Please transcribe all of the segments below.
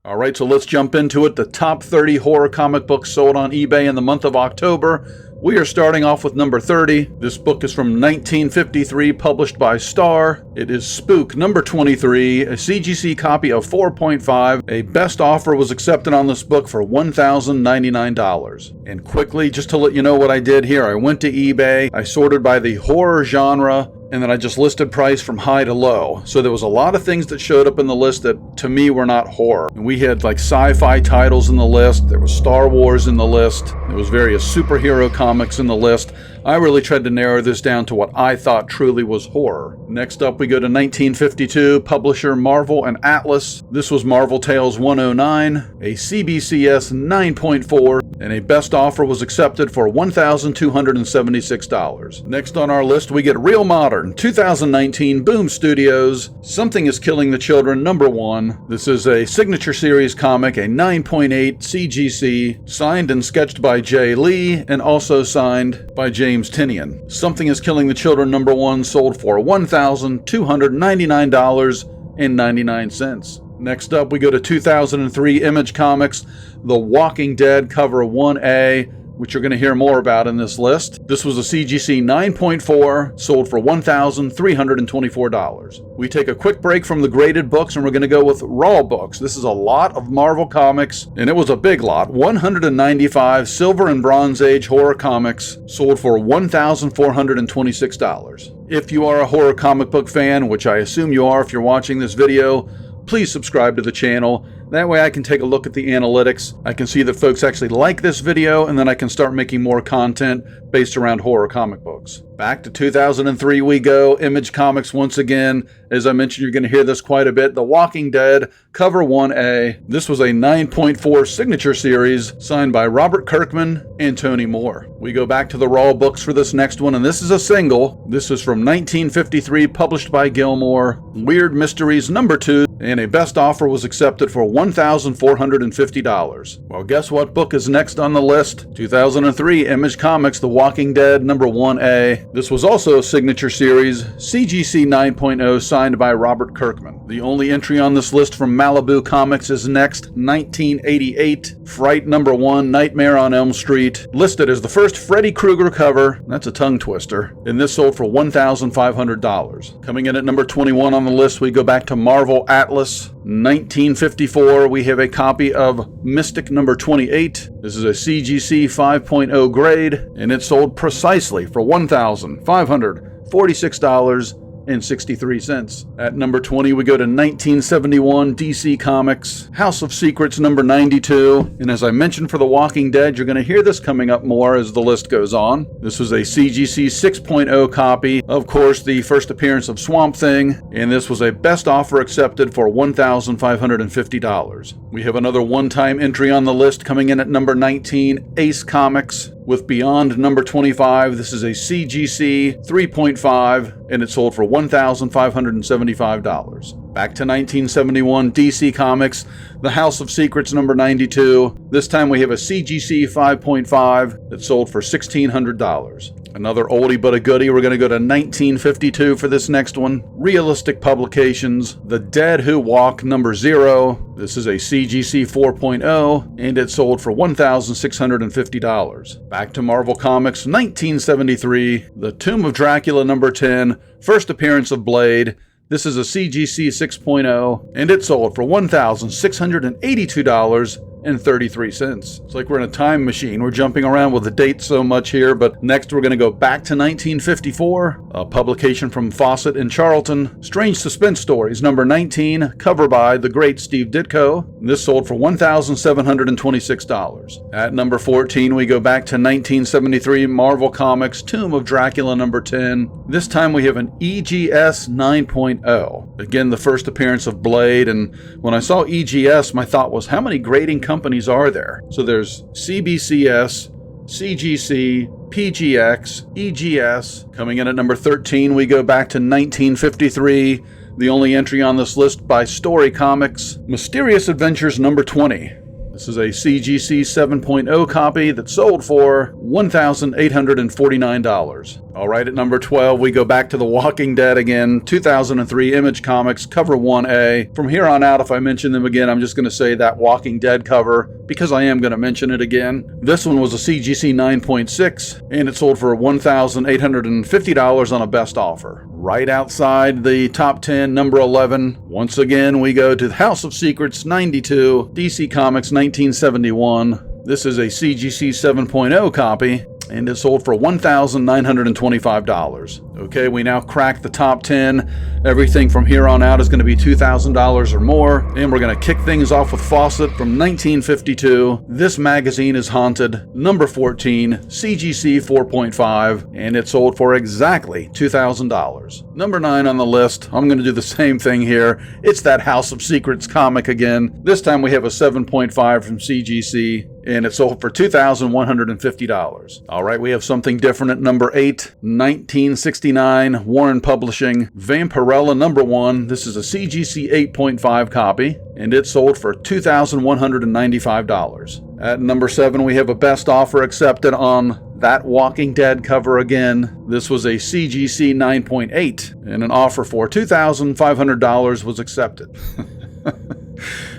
Alright, so let's jump into it. The top 30 horror comic books sold on eBay in the month of October. We are starting off with number 30. This book is from 1953, published by Star. It is Spook number 23, a CGC copy of 4.5. A best offer was accepted on this book for $1,099. And quickly, just to let you know what I did here, I went to eBay, I sorted by the horror genre, and then I just listed price from high to low. So there was a lot of things that showed up in the list that to me were not horror. And we had like sci-fi titles in the list, there was Star Wars in the list, there was various superhero comics in the list. I really tried to narrow this down to what I thought truly was horror. Next up we go to 1952, publisher Marvel and Atlas. This was Marvel Tales 109, a CBCS 9.4, and a best offer was accepted for $1,276. Next on our list we get Real Modern, 2019, Boom Studios, Something is Killing the Children, number 1. This is a signature series comic, a 9.8 CGC, signed and sketched by Jay Lee, and also signed by James Tynion. Something is Killing the Children, number 1, sold for $1,299.99. Next up, we go to 2003 Image Comics, The Walking Dead, cover 1A, which you're going to hear more about in this list. This was a CGC 9.4, sold for $1,324. We take a quick break from the graded books and we're going to go with raw books. This is a lot of Marvel comics, and it was a big lot. 195 Silver and Bronze Age horror comics, sold for $1,426. If you are a horror comic book fan, which I assume you are if you're watching this video, please subscribe to the channel. That way I can take a look at the analytics. I can see that folks actually like this video, and then I can start making more content based around horror comic books. Back to 2003 we go. Image Comics once again. As I mentioned, you're going to hear this quite a bit. The Walking Dead, cover 1A. This was a 9.4 signature series signed by Robert Kirkman and Tony Moore. We go back to the raw books for this next one, and this is a single. This is from 1953, published by Gilmore. Weird Mysteries number 2, and a best offer was accepted for $1,450. Well, guess what book is next on the list? 2003 Image Comics, The Walking Dead, number 1A. This was also a signature series, CGC 9.0, signed by Robert Kirkman. The only entry on this list from Malibu Comics is next, 1988, Fright number 1, Nightmare on Elm Street, listed as the first Freddy Krueger cover. That's a tongue twister. And this sold for $1,500. Coming in at number 21 on the list, we go back to Marvel Atlas. 1954, we have a copy of Mystic number 28. This is a CGC 5.0 grade, and it sold precisely for $1,546.63. At number 20, we go to 1971 DC Comics, House of Secrets number 92. And as I mentioned for The Walking Dead, you're going to hear this coming up more as the list goes on. This was a CGC 6.0 copy. Of course, the first appearance of Swamp Thing, and this was a best offer accepted for $1,550. We have another one-time entry on the list coming in at number 19, Ace Comics, with Beyond number 25. This is a CGC 3.5, and it sold for $1,575. Back to 1971 DC Comics, The House of Secrets number 92. This time we have a CGC 5.5 that sold for $1,600. Another oldie but a goodie. We're going to go to 1952 for this next one. Realistic Publications, The Dead Who Walk number 0. This is a CGC 4.0, and it sold for $1,650. Back to Marvel Comics, 1973, The Tomb of Dracula number 10, first appearance of Blade. This is a CGC 6.0, and it sold for $1,682.33. It's like we're in a time machine. We're jumping around with the dates so much here, but next we're going to go back to 1954, a publication from Fawcett and Charlton, Strange Suspense Stories, number 19, cover by the great Steve Ditko. This sold for $1,726. At number 14, we go back to 1973, Marvel Comics, Tomb of Dracula, number 10. This time we have an EGS 9.0. Again, the first appearance of Blade, and when I saw EGS, my thought was, how many grading companies are there? So there's CBCS, CGC, PGX, EGS. Coming in at number 13, we go back to 1953. The only entry on this list by Story Comics, Mysterious Adventures number 20. This is a CGC 7.0 copy that sold for $1,849. All right, at number 12, we go back to The Walking Dead again, 2003 Image Comics, cover 1A. From here on out, if I mention them again, I'm just going to say that Walking Dead cover, because I am going to mention it again. This one was a CGC 9.6, and it sold for $1,850 on a best offer. Right outside the top 10, number 11, once again, we go to House of Secrets 92, DC Comics 1971. This is a CGC 7.0 copy, and it sold for $1,925. Okay, we now crack the top 10. Everything from here on out is going to be $2,000 or more, and we're going to kick things off with Fawcett from 1952. This magazine is Haunted, number 14, CGC 4.5, and it sold for exactly $2,000. Number 9 on the list, I'm going to do the same thing here. It's that House of Secrets comic again. This time we have a 7.5 from CGC, and it sold for $2,150. All right, we have something different at number 8, 1969, Warren Publishing, Vampirella number 1. This is a CGC 8.5 copy, and it sold for $2,195. At number 7, we have a best offer accepted on That Walking Dead cover again. This was a CGC 9.8, and an offer for $2,500 was accepted.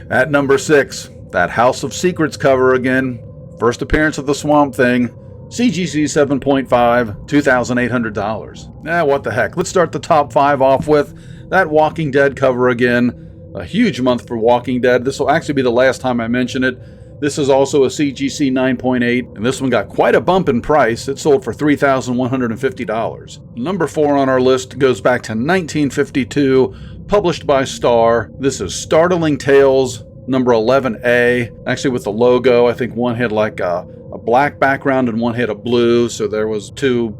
At number 6, that House of Secrets cover again. First appearance of the Swamp Thing. CGC 7.5, $2,800. What the heck. Let's start the top 5 off with that Walking Dead cover again. A huge month for Walking Dead. This will actually be the last time I mention it. This is also a CGC 9.8, and this one got quite a bump in price. It sold for $3,150. Number 4 on our list goes back to 1952, published by Star. This is Startling Tales, number 11A. Actually, with the logo, I think one had like a black background and one had a blue, so there was two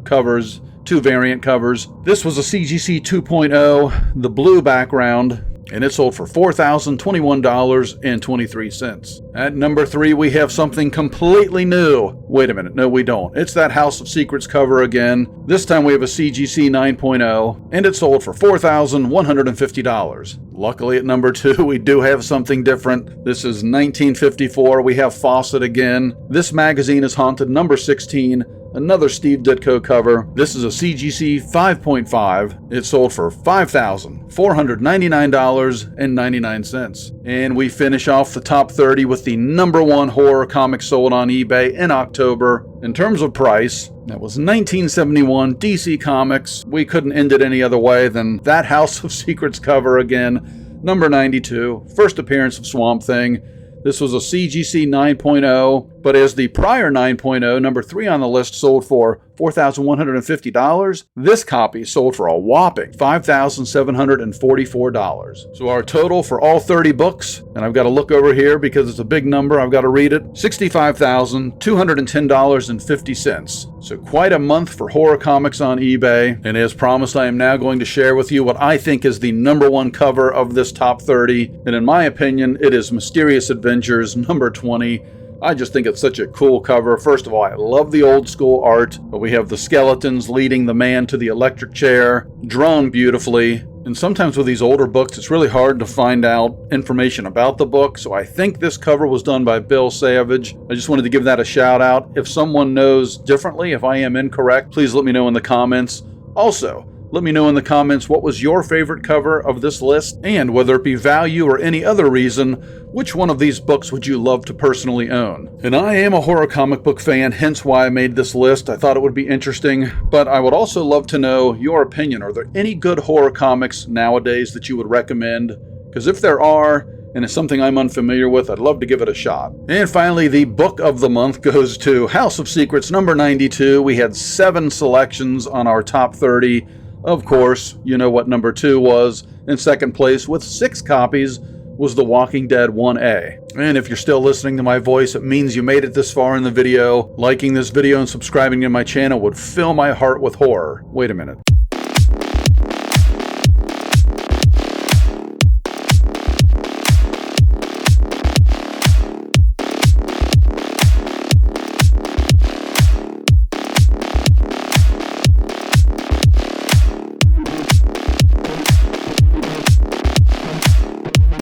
variant covers. This was a CGC 2.0, the blue background, and it sold for $4,021.23. At number 3, we have something completely new. Wait a minute, no we don't. It's that House of Secrets cover again. This time we have a CGC 9.0, and it sold for $4,150. Luckily at number 2, we do have something different. This is 1954. We have Fawcett again. This magazine is Haunted, number 16. Another Steve Ditko cover. This is a CGC 5.5. It sold for $5,499.99. And we finish off the top 30 with the number 1 horror comic sold on eBay in October. In terms of price, that was 1971 DC Comics. We couldn't end it any other way than that House of Secrets cover again. Number 92, first appearance of Swamp Thing. This was a CGC 9.0, but as the prior 9.0, number 3 on the list, sold for $4,150, this copy sold for a whopping $5,744. So our total for all 30 books, and I've got to look over here because it's a big number, I've got to read it, $65,210.50. So quite a month for horror comics on eBay, and as promised, I am now going to share with you what I think is the number 1 cover of this top 30, and in my opinion, it is Mysterious Adventures number 20. I just think it's such a cool cover. First of all, I love the old school art, but we have the skeletons leading the man to the electric chair, drawn beautifully. And sometimes with these older books, it's really hard to find out information about the book, so I think this cover was done by Bill Savage. I just wanted to give that a shout out. If someone knows differently, if I am incorrect, please let me know in the comments. Also, let me know in the comments what was your favorite cover of this list, and whether it be value or any other reason, which one of these books would you love to personally own? And I am a horror comic book fan, hence why I made this list. I thought it would be interesting, but I would also love to know your opinion. Are there any good horror comics nowadays that you would recommend? Because if there are, and it's something I'm unfamiliar with, I'd love to give it a shot. And finally, the book of the month goes to House of Secrets number 92. We had 7 selections on our top 30. Of course, you know what number 2 was. In second place with 6 copies was The Walking Dead 1A. And if you're still listening to my voice, it means you made it this far in the video. Liking this video and subscribing to my channel would fill my heart with horror. Wait a minute.